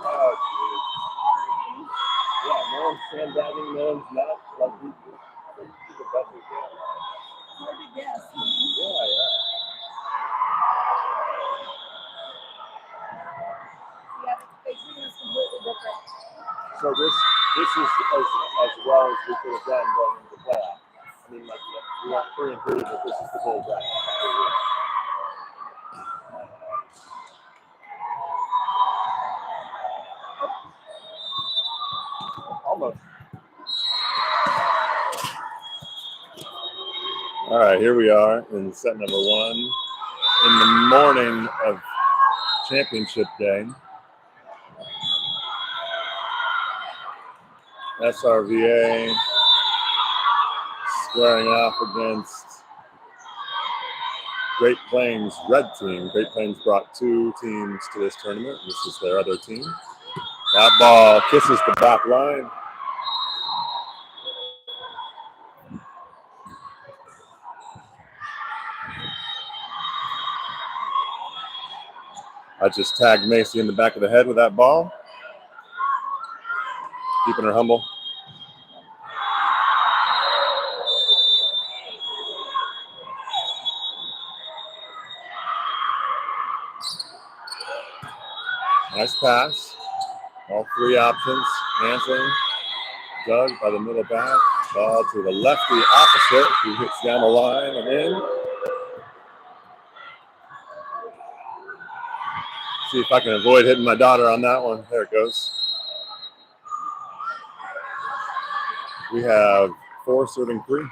Oh, geez. Yeah, no one's sandbagging, no one's not. Like, we do the best we can. Yeah. So this is as well as we could have done going into the playoff. I mean, like, we went 3-3, but this is the goal drive. Almost. All right, here we are in set number 1 in the morning of championship day. SRVA squaring off against Great Plains Red Team. Great Plains brought 2 teams to this tournament. This is their other team. That ball kisses the back line. I just tagged Macy in the back of the head with that ball. Keeping her humble. Nice pass. All 3 options. Answering. Dug by the middle back. Ball to the lefty opposite, who hits down the line and in. See if I can avoid hitting my daughter on that one. There it goes. We have 4 serving 3.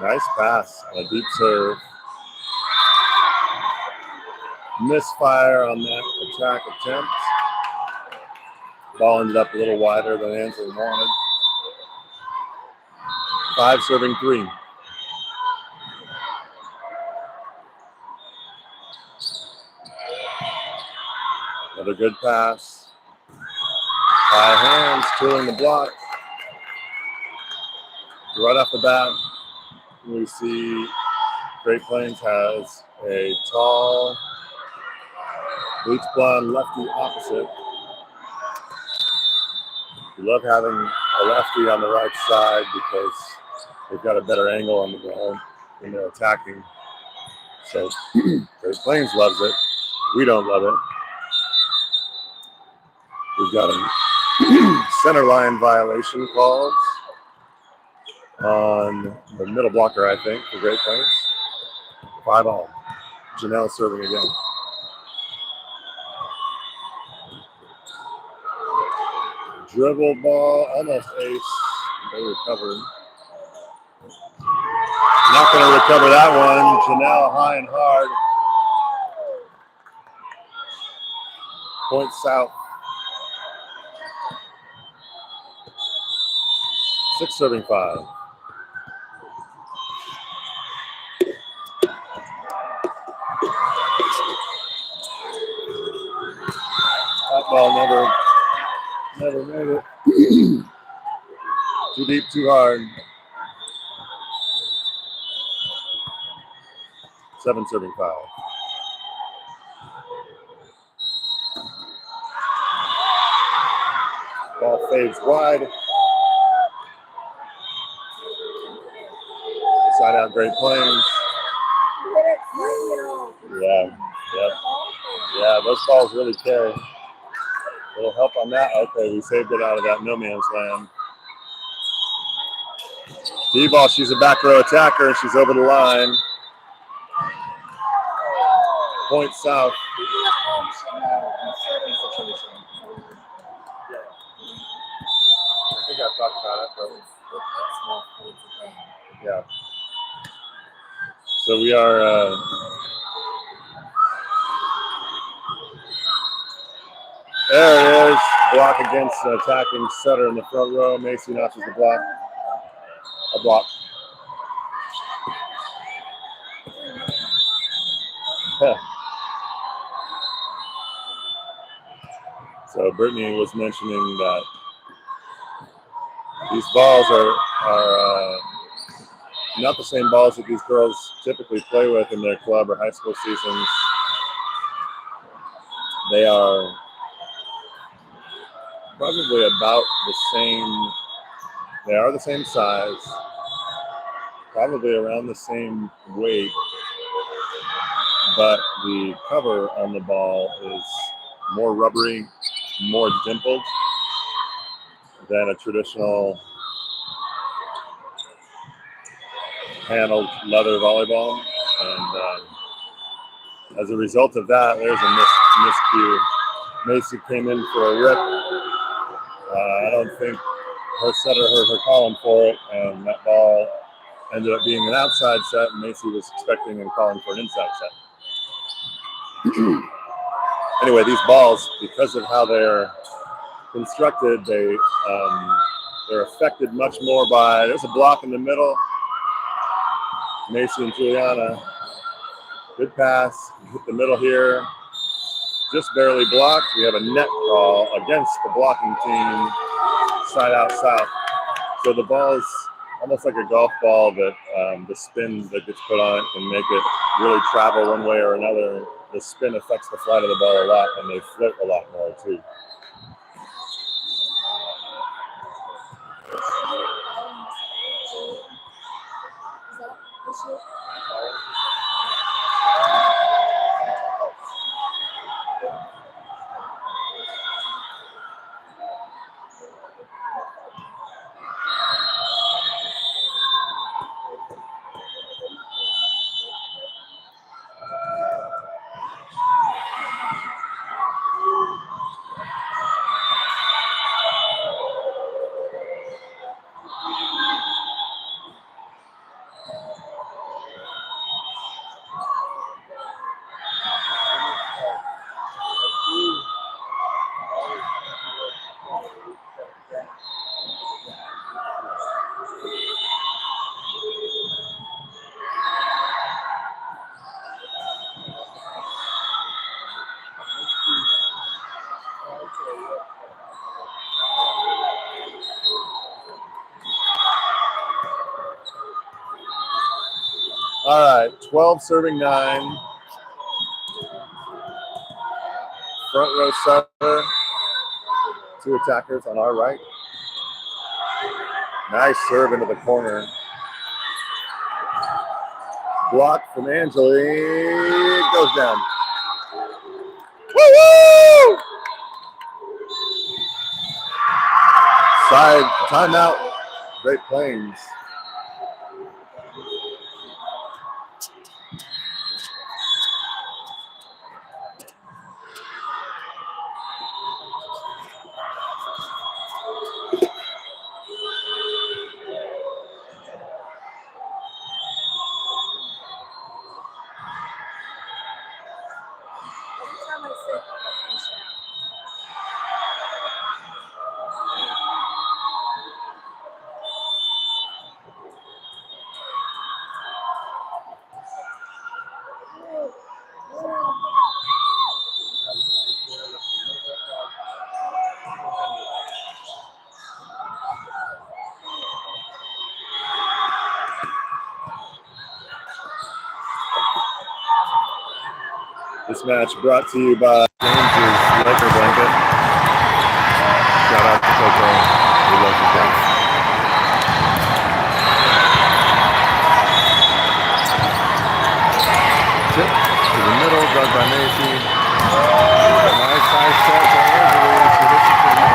Nice pass on a deep serve. Misfire on that attack attempt. Ball ended up a little wider than Ansley wanted. 5 serving 3. Another good pass. High hands, tooling the block. Right off the bat, we see Great Plains has a tall, bleach blonde lefty opposite. We love having a lefty on the right side because they've got a better angle on the ball when they're attacking. So Great Plains loves it. We don't love it. We've got a center line violation called on the middle blocker, I think, for Great Plains. 5-all. Janelle serving again. Dribble ball, almost ace. They recovered. Not going to recover that one. Janelle high and hard. Point south. 6 serving 5. That ball never made it. Too deep, too hard. 7 serving 5. Ball fades wide. Side out, Great Plains. Yeah, those balls really carry. A little help on that. Okay, we saved it out of that no man's land. D-ball, she's a back row attacker. She's over the line. Point south. I think I talked about it, but yeah. So we are there it is. Block against attacking setter in the front row. Macy notches the block. A block. So Brittany was mentioning that these balls are not the same balls that these girls typically play with in their club or high school seasons. They are probably about the same. They are the same size, probably around the same weight, but the cover on the ball is more rubbery, more dimpled than a traditional handled leather volleyball. And as a result of that, there's a miscue. Macy came in for a rip. I don't think her setter heard her calling for it, and that ball ended up being an outside set, and Macy was expecting and calling for an inside set. Anyway, these balls, because of how they're constructed, they're affected much more by, there's a block in the middle. Macy and Juliana, good pass, hit the middle here, just barely blocked. We have a net call against the blocking team, side out south. So the ball is almost like a golf ball that the spin that gets put on it can make it really travel one way or another. The spin affects the flight of the ball a lot, and they float a lot more too. All right, 12 serving 9. Front row setter. 2 attackers on our right. Nice serve into the corner. Block from Angeli. Goes down. Woo-woo! Side timeout. Great Plains. This match brought to you by James's Laker Blanket. Shout out to Coco. We love you guys. Chip to the middle, dug by Macy. A nice high set to Angela. So this is for the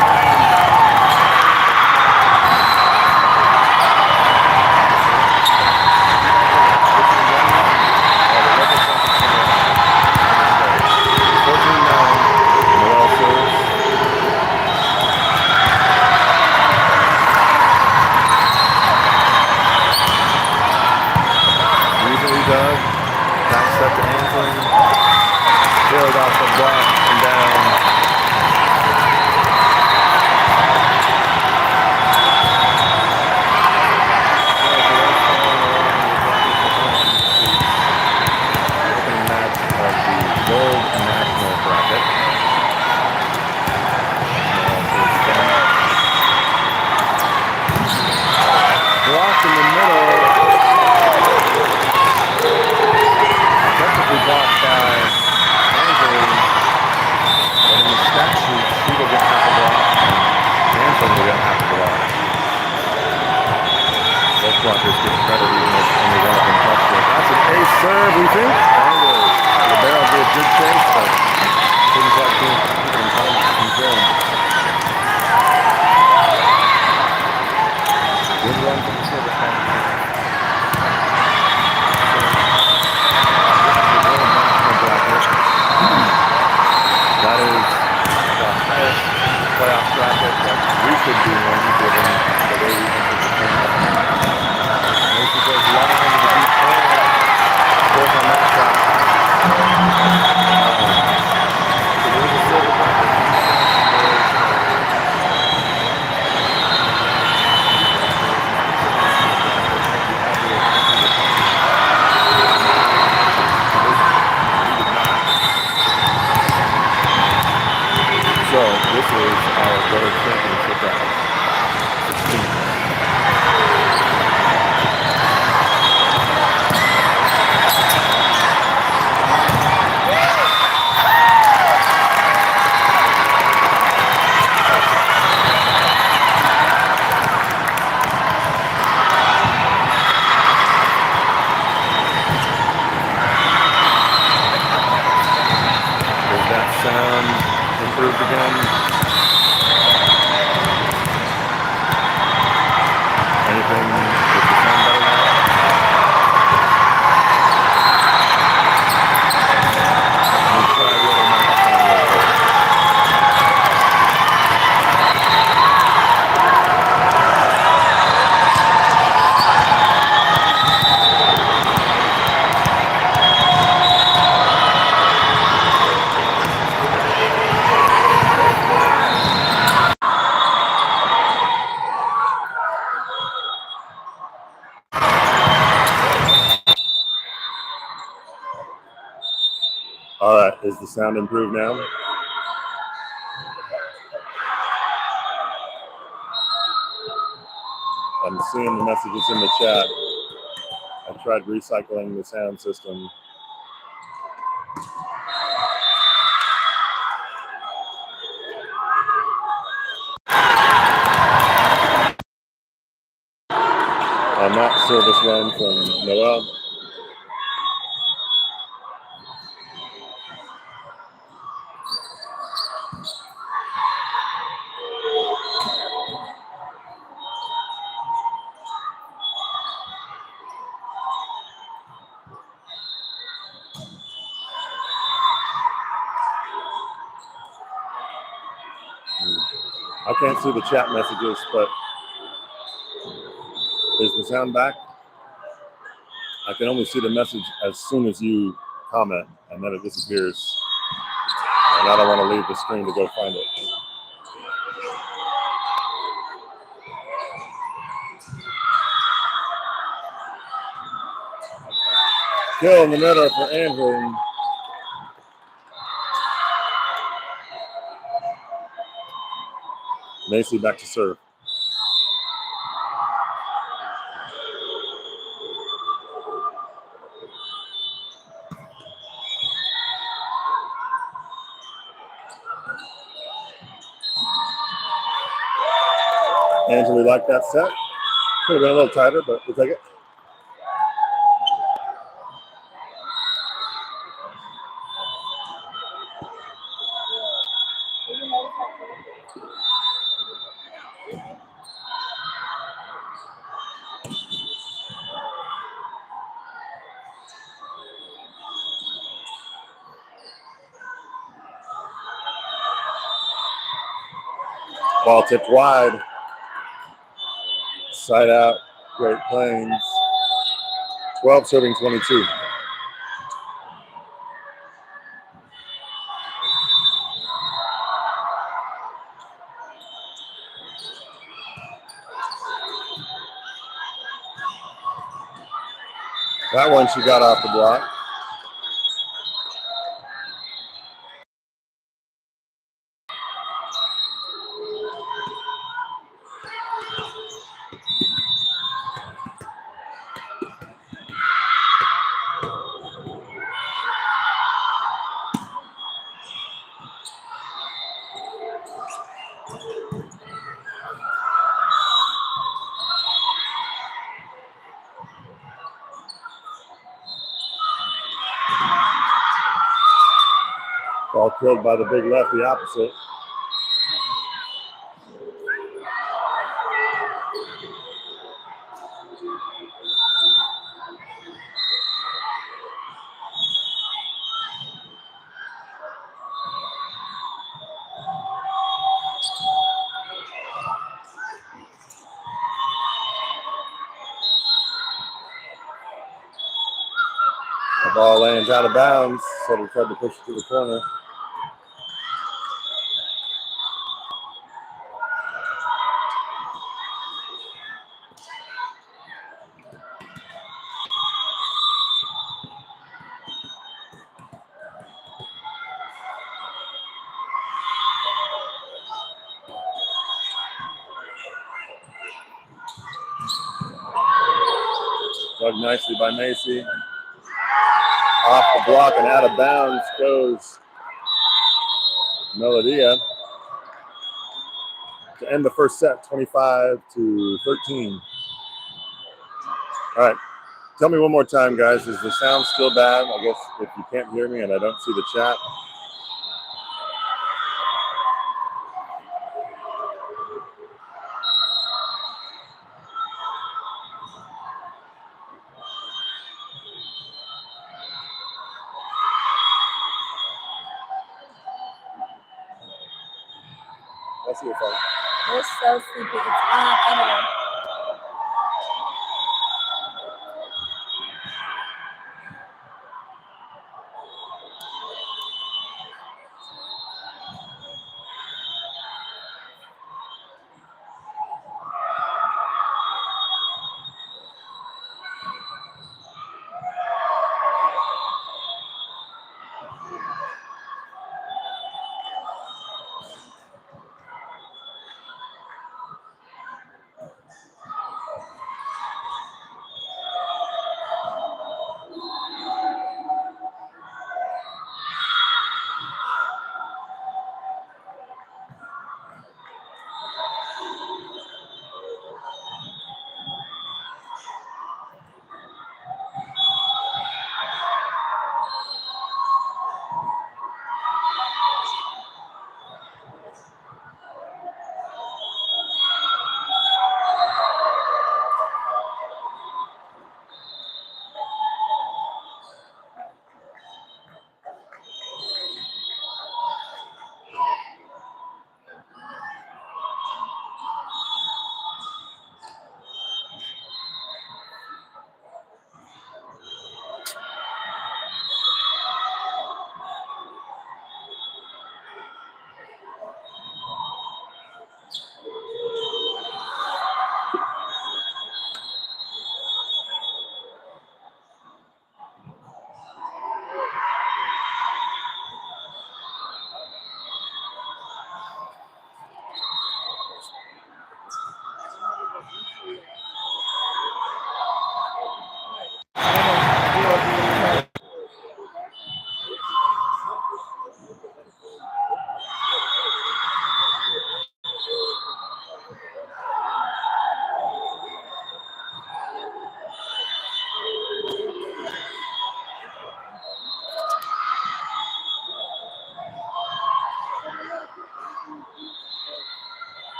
set to Anthony, killed off the block and down. Opening match of the Gold National Bracket. Blocked in the middle. Technically blocked by Angeline, but in the stat sheet, she will get half a block, and Anthony will get half a block. Both blockers get credit even if only one of them touched it. That's an ace serve, we think. The barrel did good chase, but couldn't quite keep it in control. Good run from the service line. That is the highest playoff bracket that we should be in, given the way we think it's going. Macy goes long into the deep corner. Goes on that shot. So there's a silver bracket. So this is our third championship round. 16. Does that sound improved again? Anything with the sound better now? Let me try the other microphone real quick. All right, is the sound improved now? I'm seeing the messages in the chat. I tried recycling the sound system. On that service run from Noel. I can't see the chat messages, but is the sound back? I can only see the message as soon as you comment, and then it disappears. And I don't want to leave the screen to go find it. Kill in the middle for Andrew. Macy back to serve. Angela, we like that set. Could have been a little tighter, but we'll take it. Ball tipped wide. Side out, Great Plains. 12 serving 22. That one she got off the block. Ball killed by the big lefty opposite. The ball lands out of bounds, so we tried to push it to the corner. Dug nicely by Macy. Off the block and out of bounds goes Melodia to end the first set, 25-13. All right, tell me one more time, guys. Is the sound still bad? I guess if you can't hear me and I don't see the chat. I see your phone. We're so sleepy. It's on anyway.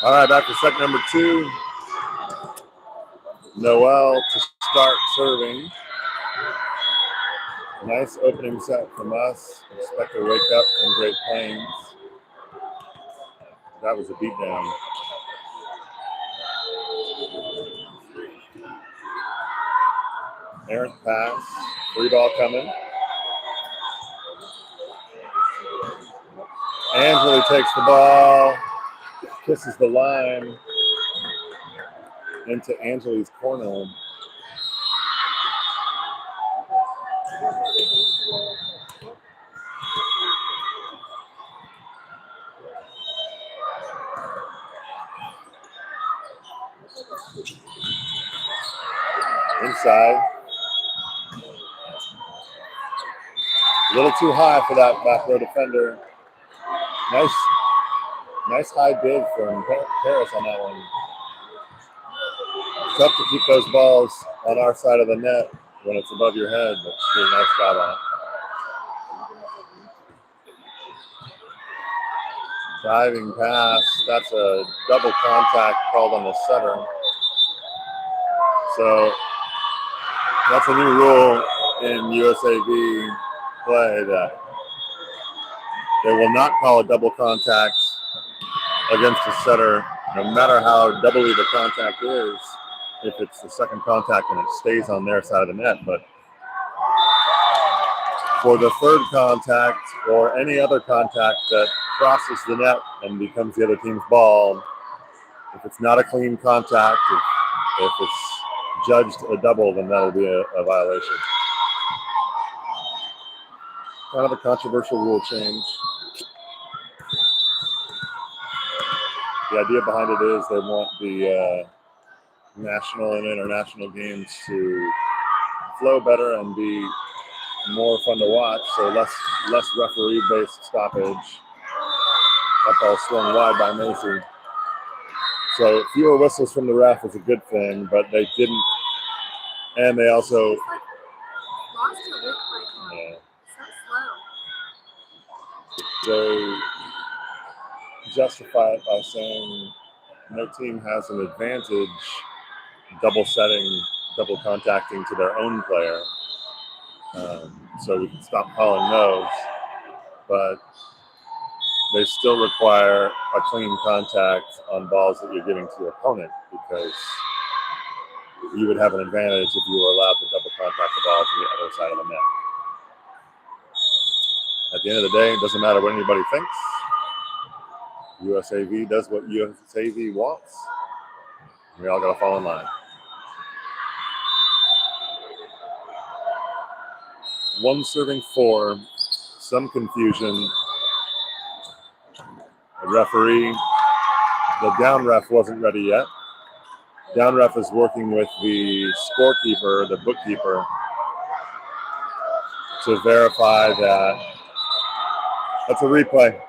All right, back to set number 2. Noel to start serving. Nice opening set from us. Expect to wake up from Great Plains. That was a beatdown. Errant pass. Free ball coming. Angeli takes the ball. Kisses the line into Angeli's corner. Inside. A little too high for that back row defender. Nice high bid from Paris on that one. It's tough to keep those balls on our side of the net when it's above your head, but she did a nice job on it. Diving pass. That's a double contact called on the setter. So that's a new rule in USAV play that they will not call a double contact against a setter, no matter how doubly the contact is, if it's the second contact and it stays on their side of the net. But for the third contact or any other contact that crosses the net and becomes the other team's ball, if it's not a clean contact, if it's judged a double, then that'll be a violation. Kind of a controversial rule change. The idea behind it is they want the national and international games to flow better and be more fun to watch, so less referee-based stoppage. That ball swung wide by Macy. So fewer whistles from the ref is a good thing, but they didn't, and they also Lost your look icon. So slow. they justify it by saying no team has an advantage double contacting to their own player. So we can stop calling those, but they still require a clean contact on balls that you're giving to your opponent, because you would have an advantage if you were allowed to double contact the ball to the other side of the net. At the end of the day, it doesn't matter what anybody thinks. USAV does what USAV wants. We all got to fall in line. One serving 4, some confusion. The referee, the down ref wasn't ready yet. Down ref is working with the scorekeeper, the bookkeeper, to verify that. That's a replay.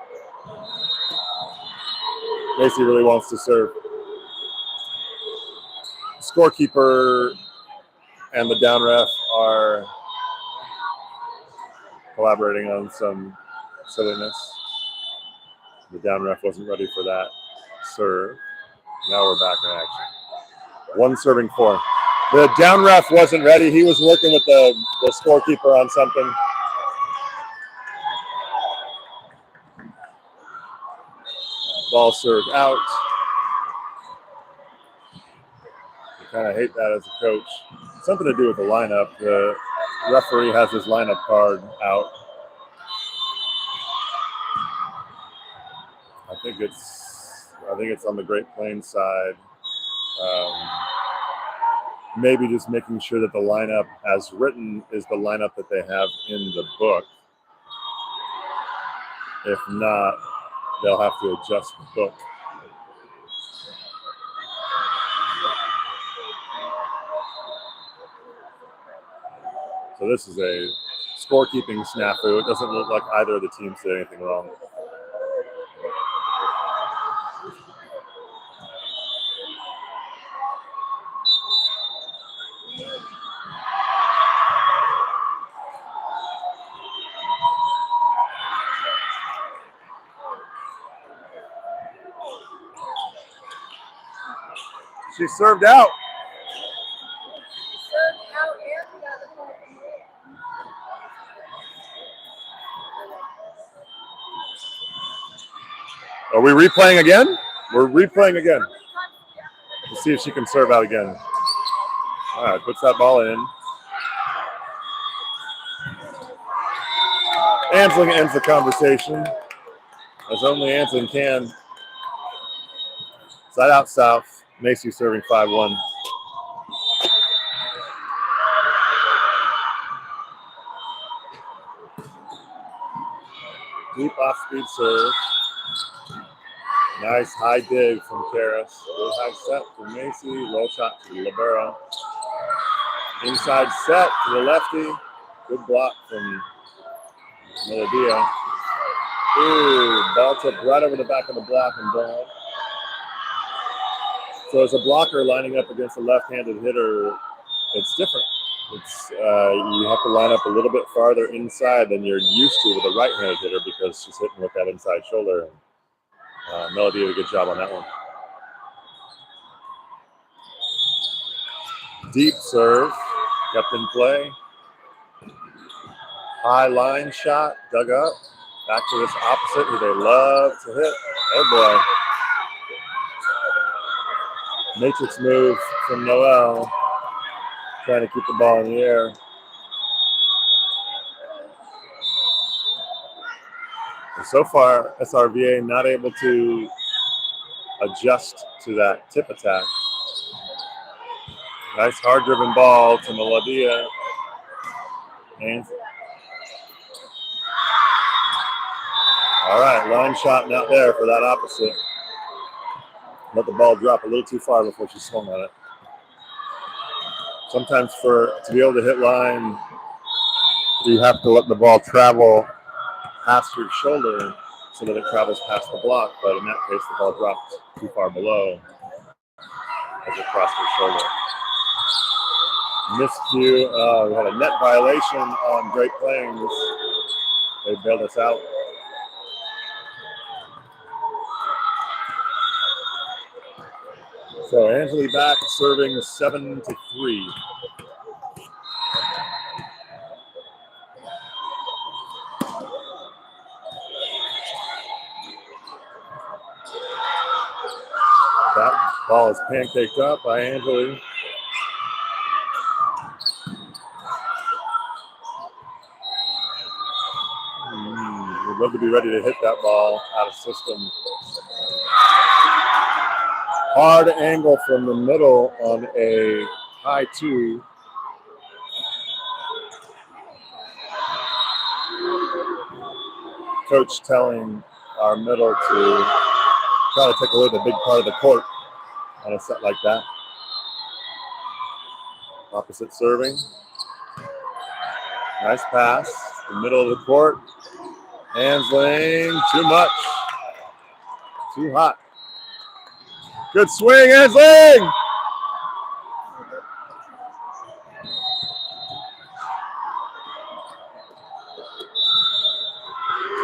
Macy really wants to serve. Scorekeeper and the down ref are collaborating on some silliness. The down ref wasn't ready for that serve. Now we're back in action. One serving 4. The down ref wasn't ready. He was working with the scorekeeper on something. Ball served out. I kind of hate that as a coach. Something to do with the lineup. The referee has his lineup card out. I think it's on the Great Plains side. Maybe just making sure that the lineup as written is the lineup that they have in the book. If not, they'll have to adjust the book. So this is a scorekeeping snafu. It doesn't look like either of the teams did anything wrong. She served out. Served out and got the ball from there. Are we replaying again? We're replaying again. How many times do we have to Let's see if she can serve out again. All right, puts that ball in. Ansling ends the conversation, as only Ansling can. Side out south. Macy serving 5-1. Deep off-speed serve. Nice high dig from Karis. Low high set from Macy. Low shot to the libero. Inside set to the lefty. Good block from Melodia. Ooh, ball tipped right over the back of the block and down. So as a blocker lining up against a left-handed hitter, it's different. It's you have to line up a little bit farther inside than you're used to with a right-handed hitter because she's hitting with that inside shoulder. Melody did a good job on that one. Deep serve, kept in play. High line shot, dug up. Back to this opposite who they love to hit. Oh boy. Matrix move from Noel. Trying to keep the ball in the air. And so far, SRVA not able to adjust to that tip attack. Nice hard-driven ball to Melodia. And all right, line shot not there for that opposite. Let the ball drop a little too far before she swung on it. Sometimes to be able to hit line, you have to let the ball travel past your shoulder so that it travels past the block. But in that case, the ball dropped too far below as it crossed her shoulder. Miscue. We had a net violation on Great Plains. They bailed us out. So Angeli back serving 7-3. That ball is pancaked up by Angeli. We'd love to be ready to hit that ball out of system. Hard angle from the middle on a high 2. Coach telling our middle to try to take away the big part of the court on a set like that. Opposite serving. Nice pass. The middle of the court. Ansling, too much. Too hot. Good swing, Ansling!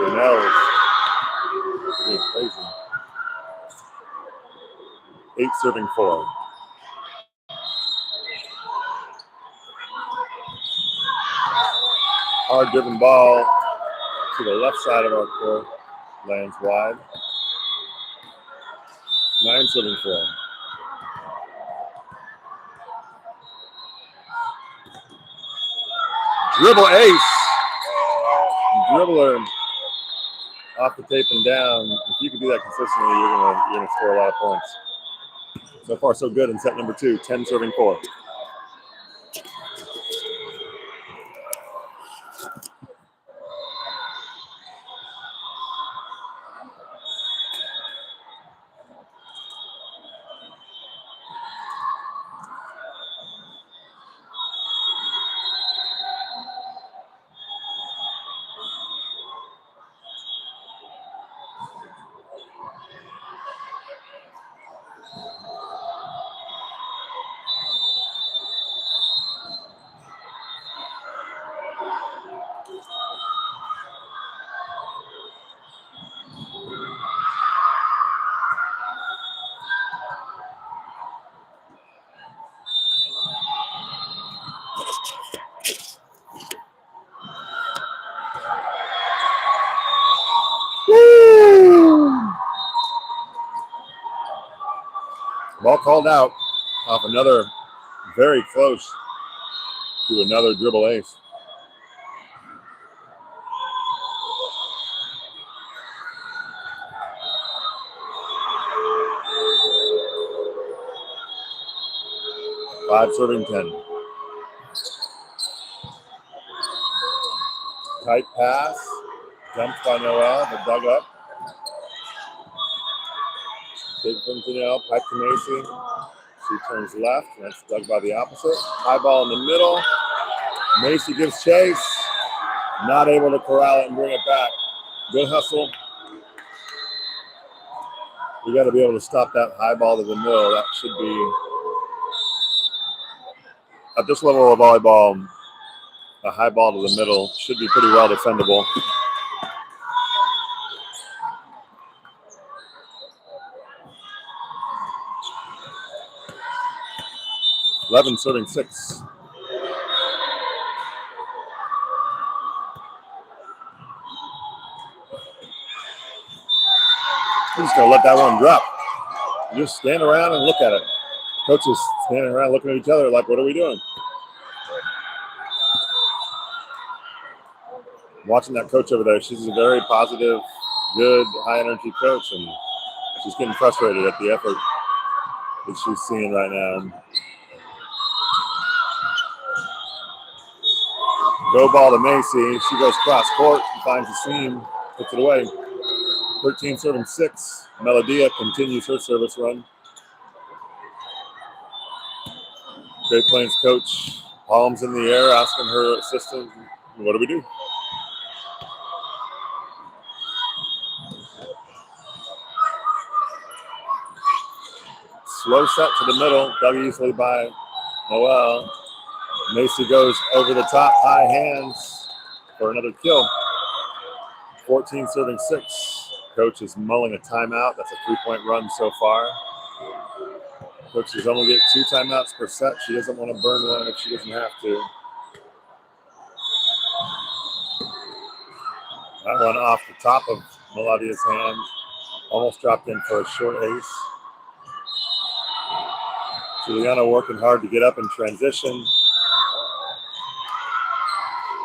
Janelle is being crazy. 8 serving 4. Hard driven ball to the left side of our court. Lands wide. 9 serving 4. Dribble ace. Dribbler off the tape and down. If you can do that consistently, you're gonna score a lot of points. So far, so good in set number 2. 10 serving 4. Ball called out off another very close to another dribble ace. Five serving 10. Tight pass. Dumped by Noel, but dug up. Big from Janelle, pipe to Macy. She turns left, and that's dug by the opposite. High ball in the middle. Macy gives chase. Not able to corral it and bring it back. Good hustle. We got to be able to stop that high ball to the middle. That should be, at this level of volleyball, a high ball to the middle should be pretty well defendable. Eleven serving 6. We're just gonna let that one drop. Just stand around and look at it. Coaches standing around looking at each other like, what are we doing? Watching that coach over there, she's a very positive, good, high energy coach, and she's getting frustrated at the effort that she's seeing right now. Go ball to Macy. She goes cross court and finds the seam, puts it away. 13 serving 6. Melodia continues her service run. Great Plains coach, palms in the air, asking her assistant, what do we do? Slow set to the middle, dug easily by Noel. Macy goes over the top, high hands for another kill. 14 serving 6. Coach is mulling a timeout. That's a 3-point run so far. Coach is only get 2 timeouts per set. She doesn't want to burn one if she doesn't have to. That one off the top of Melodia's hand. Almost dropped in for a short ace. Juliana working hard to get up in transition.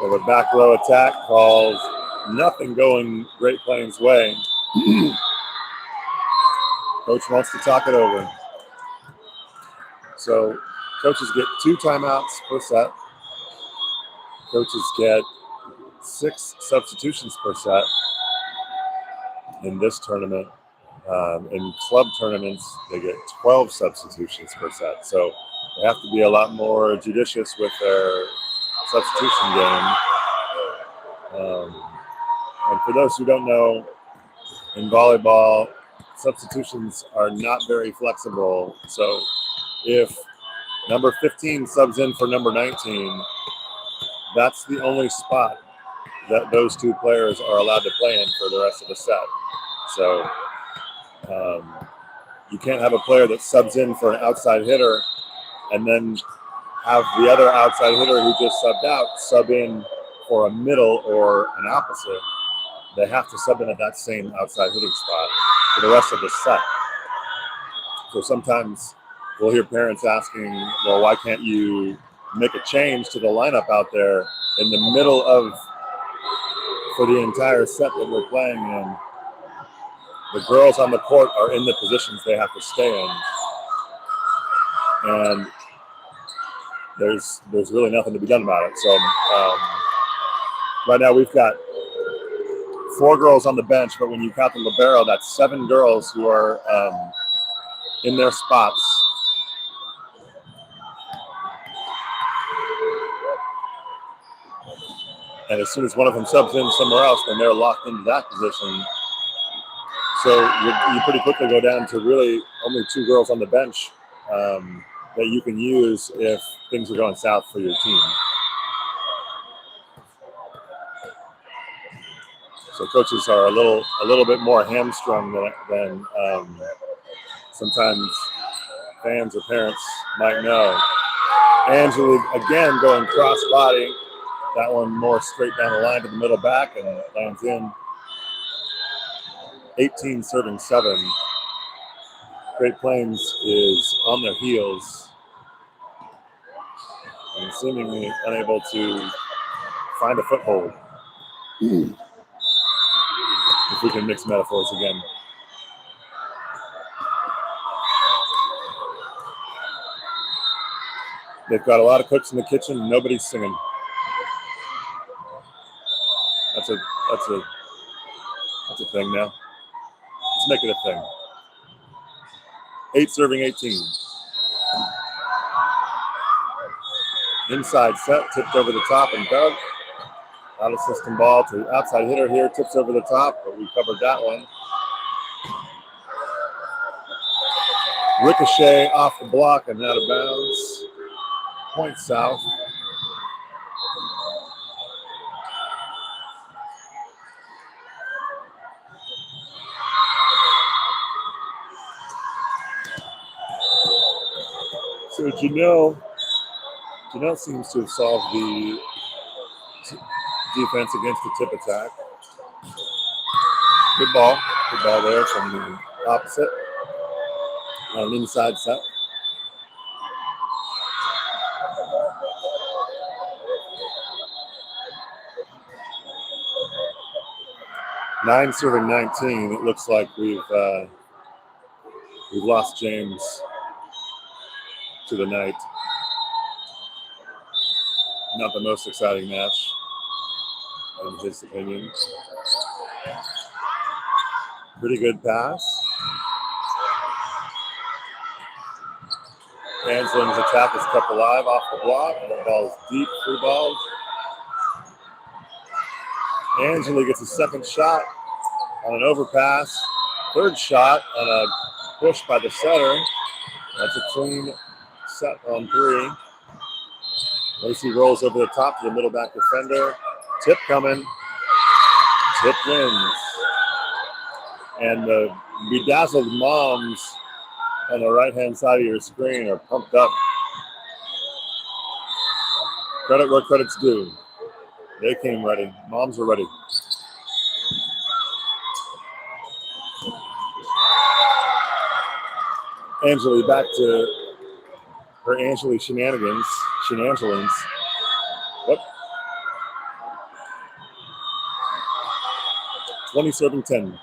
Over back row attack calls nothing going Great Plains' way. Coach wants to talk it over. So coaches get 2 timeouts per set. Coaches get 6 substitutions per set in this tournament. In club tournaments, they get 12 substitutions per set. So they have to be a lot more judicious with their substitution game. And for those who don't know, in volleyball, substitutions are not very flexible. So if number 15 subs in for number 19, that's the only spot that those 2 players are allowed to play in for the rest of the set. So you can't have a player that subs in for an outside hitter and then have the other outside hitter who just subbed out sub in for a middle or an opposite. They have to sub in at that same outside hitting spot for the rest of the set. So sometimes we'll hear parents asking, well, why can't you make a change to the lineup out there in the middle of, for the entire set that we're playing in? The girls on the court are in the positions they have to stay in. And there's really nothing to be done about it. So right now we've got 4 girls on the bench, but when you count the libero, that's 7 girls who are in their spots. And as soon as one of them subs in somewhere else, then they're locked into that position. So you pretty quickly go down to really only 2 girls on the bench that you can use if things are going south for your team. So coaches are a little bit more hamstrung than sometimes fans or parents might know. Angela again going cross body. That one more straight down the line to the middle back and lands in. 18 serving 7. Great Plains is on their heels and seemingly unable to find a foothold. If we can mix metaphors again. They've got a lot of cooks in the kitchen and nobody's singing. That's a thing now. Let's make it a thing. 8 serving 18. Inside set, tipped over the top and dug. Out of system ball to outside hitter here, tips over the top, but we covered that one. Ricochet off the block and out of bounds. Point south. So Janelle seems to have solved the defense against the tip attack. Good ball there from the opposite. On an inside set. Nine serving 19. It looks like we've lost James to the night. Not the most exciting match, in his opinion. Pretty good pass. Ansling's attack is kept alive off the block. The ball is deep, free ball. Angeli gets a second shot on an overpass. Third shot on a push by the setter. That's a clean set on 3. Lacey rolls over the top to the middle back defender. Tip coming. Tip wins. And the bedazzled moms on the right-hand side of your screen are pumped up. Credit where credit's due. They came ready. Moms are ready. Angeli back to her Angeli shenanigans. Shenangelins. What? 20 serving 10.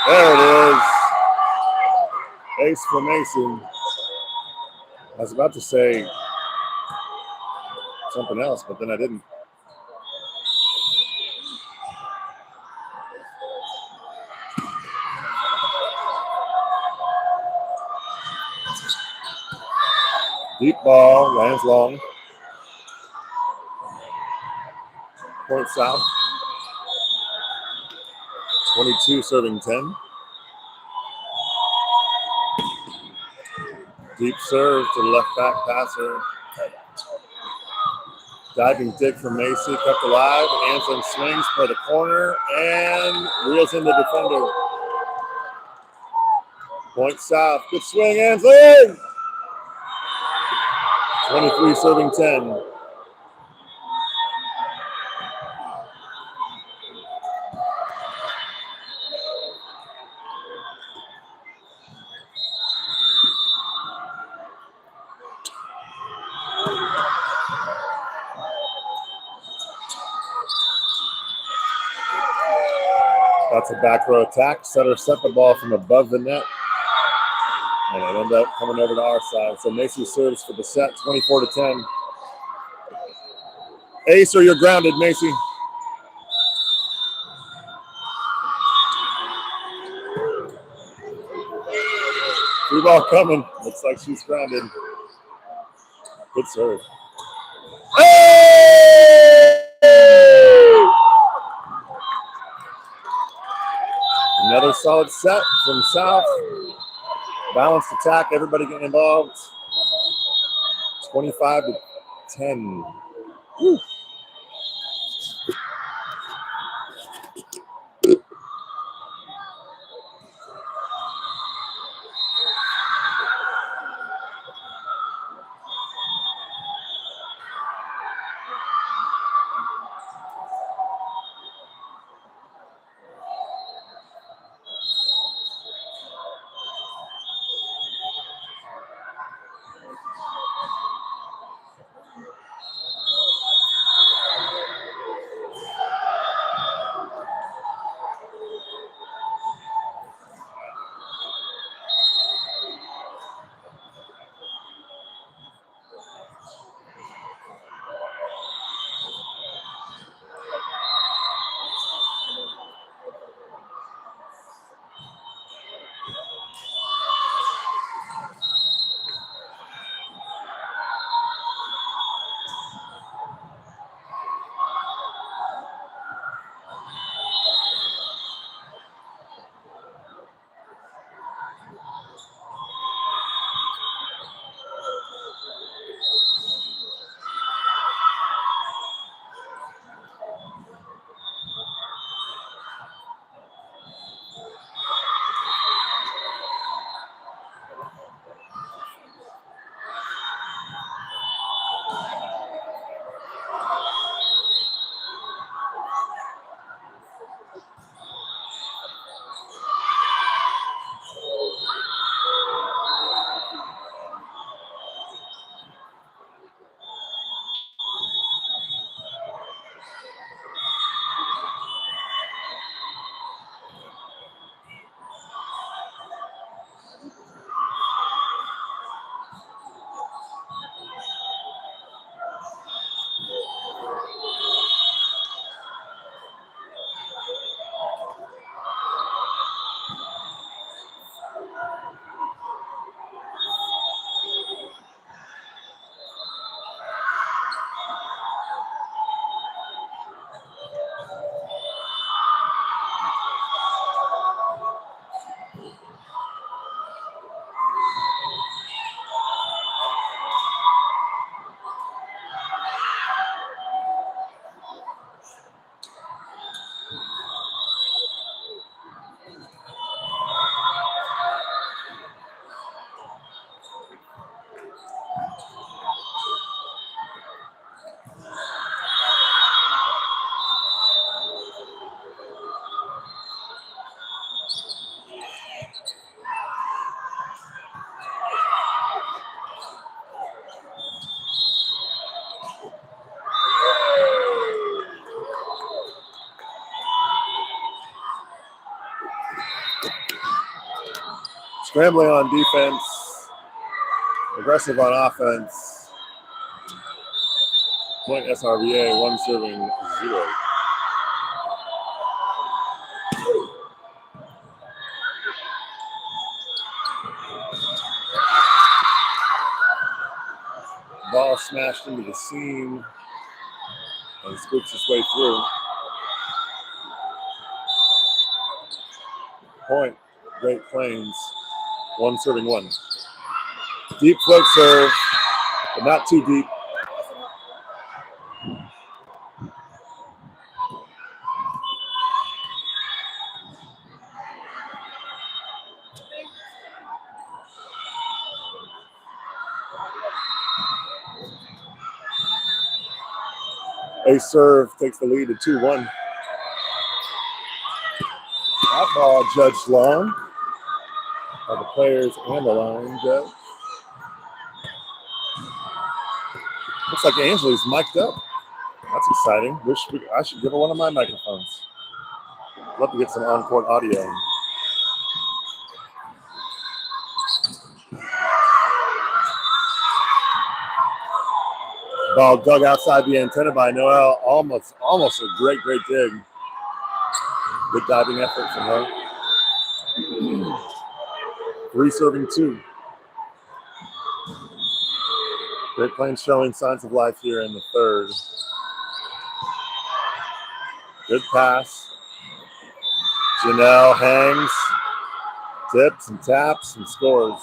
There it is. Ace for Mason. I was about to say something else, but then I didn't. Deep ball, lands long. Point south. 22 serving 10. Deep serve to the left back passer. Diving dig from Macy, kept alive. Ansling swings for the corner and reels in the defender. Point south. Good swing, Ansling! 23 serving 10. That's a back row attack. Setter set the ball from above the net. And it ended up coming over to our side. So Macy serves for the set, 24 to 10. Ace, or you're grounded, Macy. Free ball coming. Looks like she's grounded. Good serve. Hey! Another solid set from South. Balanced attack, everybody getting involved. 25 to 10. Woo. Scrambling on defense, aggressive on offense. Point SRVA, 1 serving 0. Ball smashed into the seam and squeaks its way through. Point, Great Plains, 1 serving 1. Deep float serve, but not too deep. A serve takes the lead to 2-1. That ball judged long by the players and the line judge. Looks like Ansley's mic'd up. That's exciting. I should give her one of my microphones. Love to get some on-court audio. Ball dug outside the antenna by Noel. Almost a great dig. Good diving effort from her. 3 serving 2. Great Plains showing signs of life here in the third. Good pass. Janelle hangs, tips and taps and scores.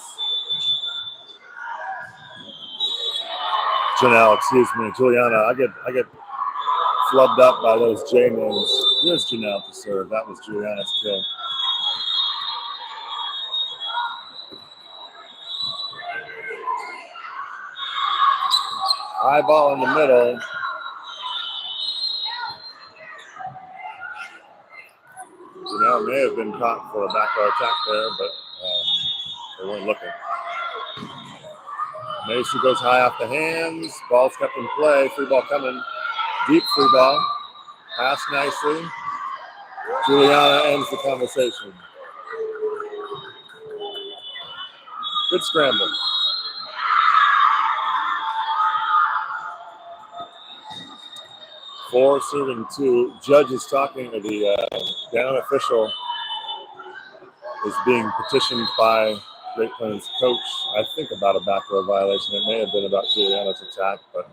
Janelle, excuse me, Juliana. I get flubbed up by those J names. Here's Janelle to serve. That was Juliana's kill. High ball in the middle. Janelle may have been caught for a back row attack there, but they weren't looking. Macy goes high off the hands. Ball's kept in play. Free ball coming. Deep free ball. Pass nicely. Juliana ends the conversation. Good scramble. Four serving 2. Judge is talking to the down official is being petitioned by Great Plains coach, I think, about a back row violation. It may have been about Juliana's attack, but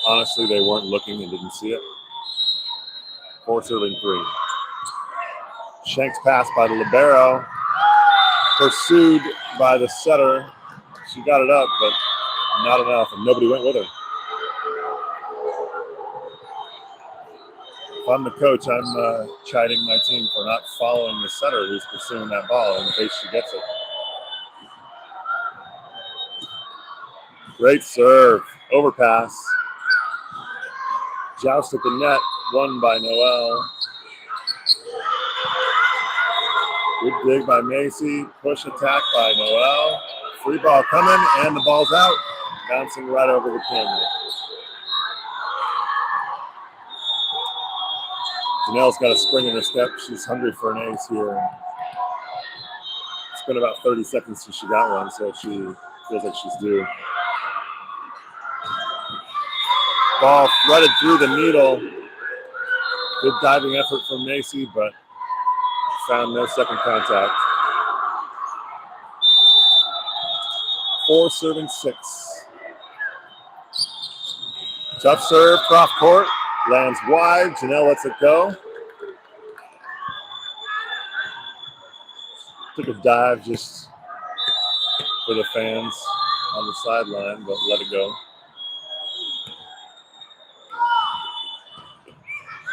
honestly, they weren't looking and didn't see it. 4 serving 3. Shanks pass by the libero, pursued by the setter. She got it up, but not enough, and nobody went with her. If I'm the coach, I'm chiding my team for not following the setter who's pursuing that ball in case she gets it. Great serve, overpass. Joust at the net, won by Noel. Good dig by Macy, push attack by Noel. Free ball coming, and the ball's out, bouncing right over the camera. Janelle's got a spring in her step. She's hungry for an ace here. It's been about 30 seconds since she got one, so she feels like she's due. Ball threaded through the needle. Good diving effort from Macy, but found no second contact. 4 serving 6. Tough serve, cross court. Lands wide. Janelle lets it go. Took a dive just for the fans on the sideline, but let it go.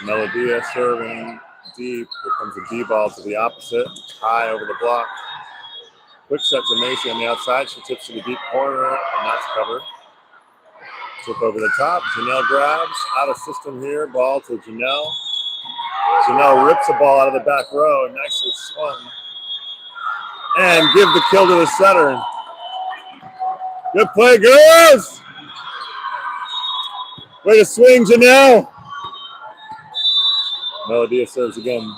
Melodia serving deep. Here comes a D ball to the opposite. High over the block. Quick set to Macy on the outside. She tips to the deep corner, and that's covered. Tip over the top. Janelle grabs. Out of system here. Ball to Janelle. Janelle rips the ball out of the back row and nicely swung. And give the kill to the setter. Good play, girls! Way to swing, Janelle. Melodia serves again.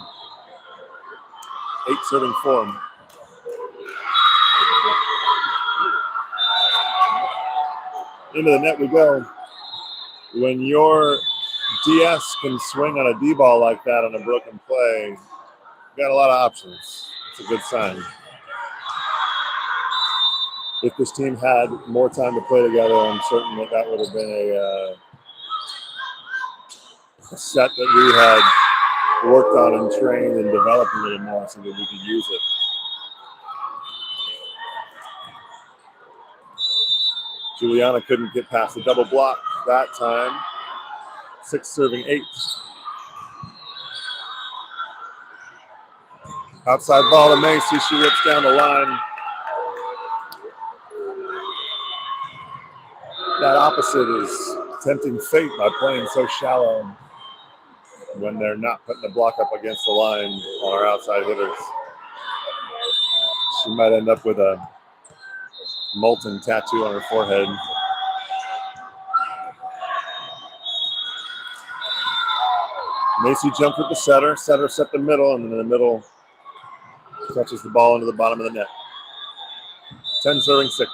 8 serving 4. Into the net we go. When your DS can swing on a D ball like that on a broken play, you got a lot of options. It's a good sign. If this team had more time to play together, I'm certain that that would have been a set that we had worked on and trained and developed a little more so that we could use it. Juliana couldn't get past the double block that time. 6 serving 8. Outside ball to Macy. She rips down the line. That opposite is tempting fate by playing so shallow when they're not putting the block up against the line on our outside hitters. She might end up with a molten tattoo on her forehead. Macy jumped with the setter. Setter set the middle, and then the middle touches the ball into the bottom of the net. 10 serving 6.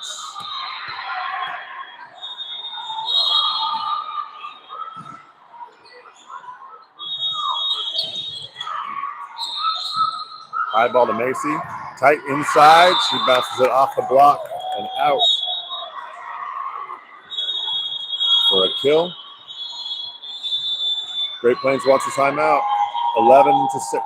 High ball to Macy. Tight inside. She bounces it off the block and out for a kill. Great Plains wants a timeout. 11-6.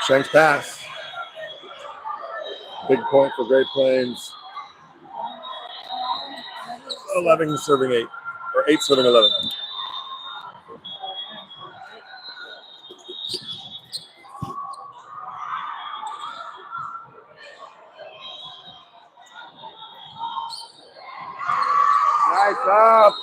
Shanks pass. Big point for Great Plains. 11 serving 8. Or 8 serving 11. Nice up.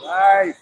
Nice.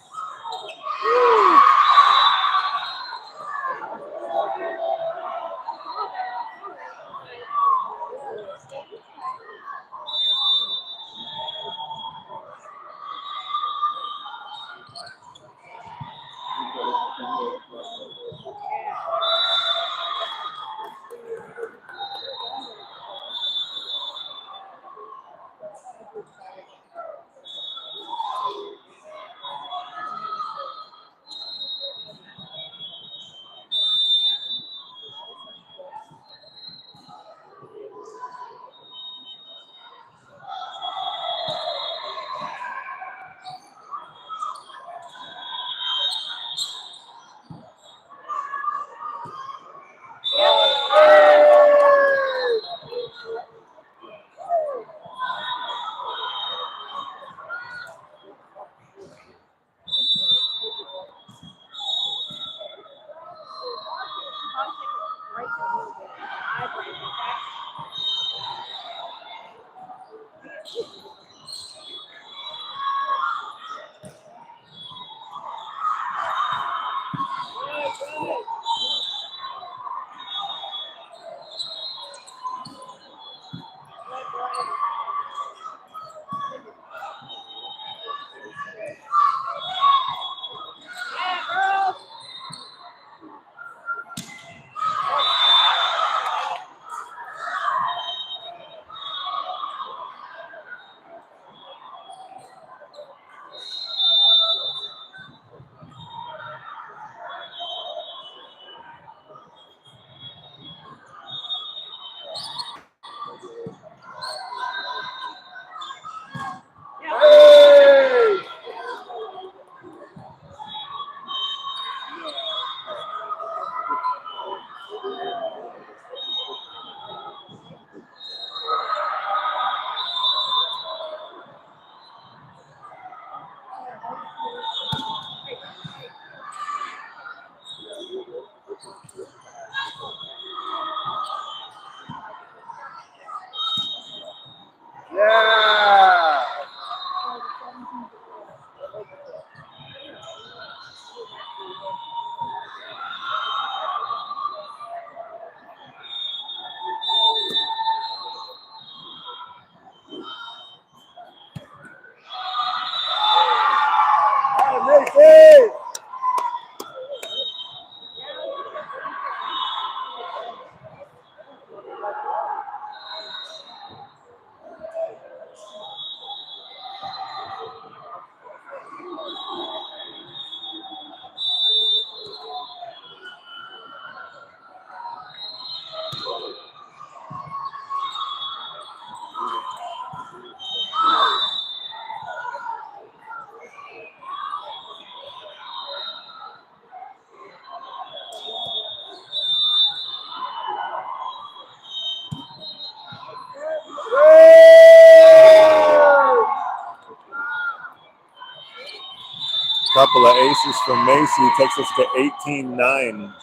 couple of aces from Macy takes us to 18-9.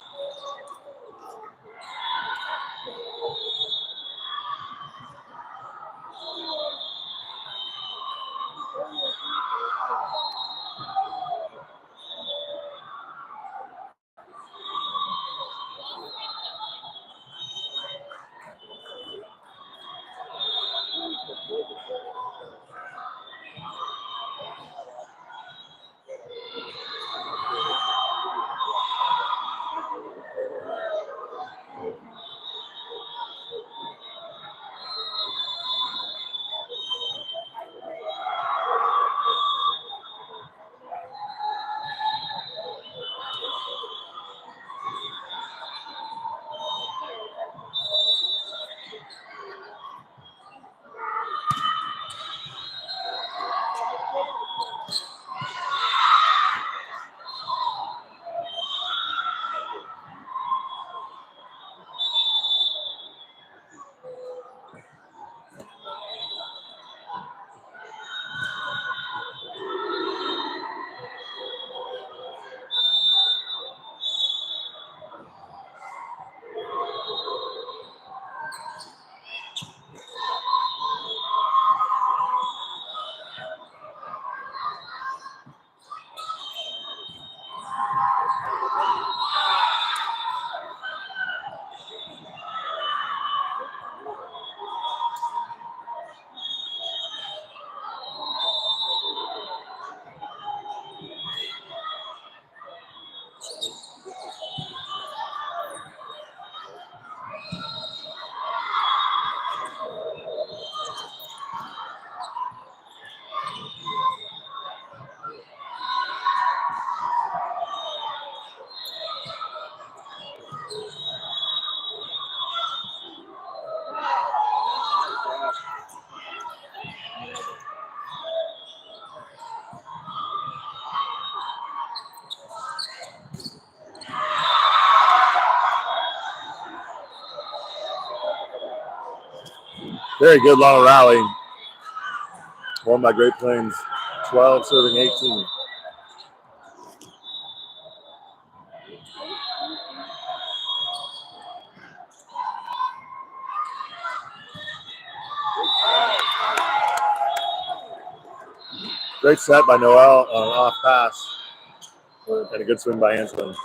Very good long rally. Won by Great Plains, 12 serving 18. Great set by Noel on an off pass. And a good swing by Anselin.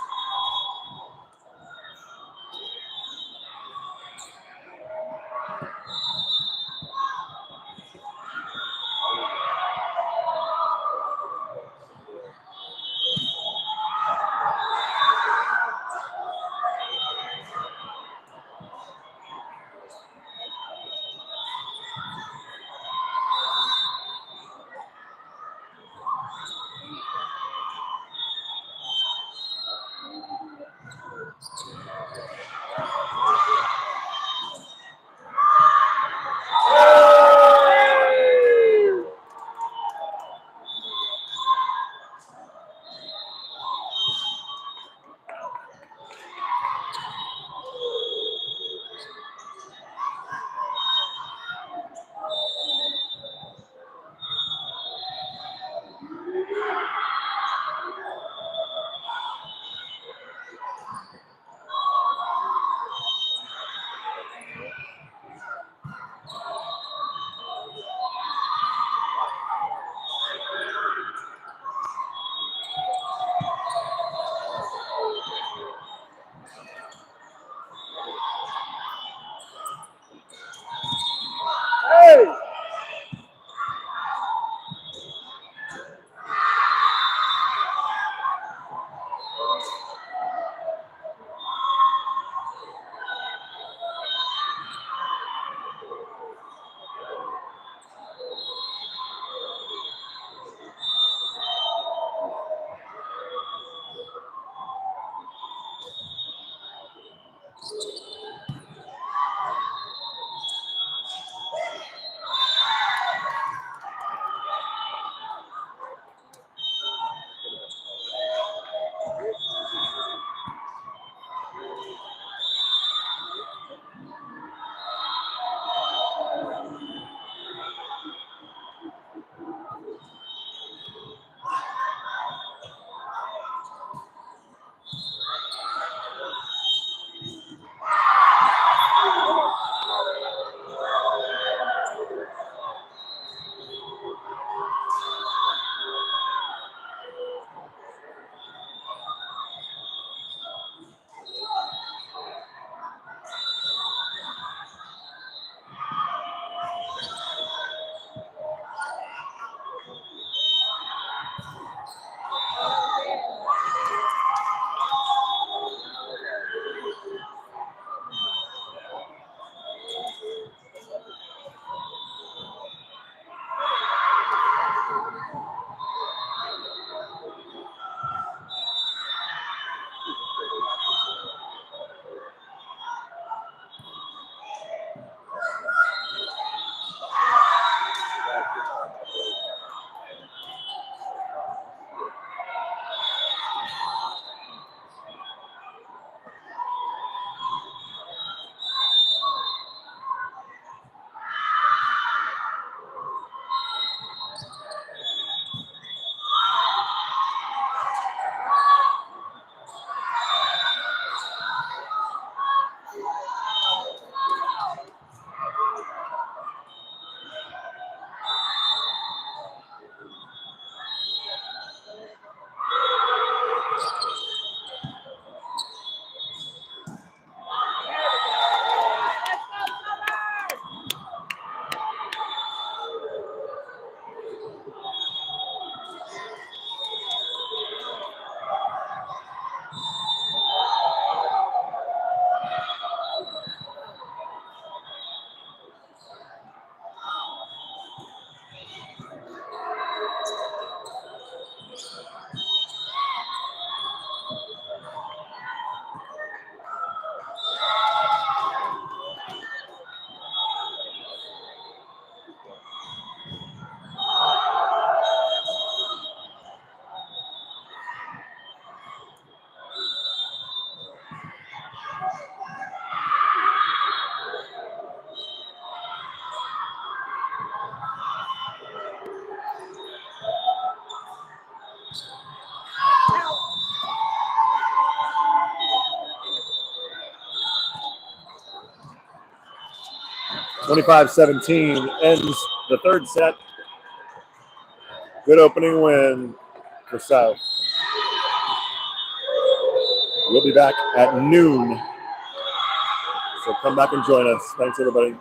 25-17 ends the third set. Good opening win for South. We'll be back at noon. So come back and join us. Thanks, everybody.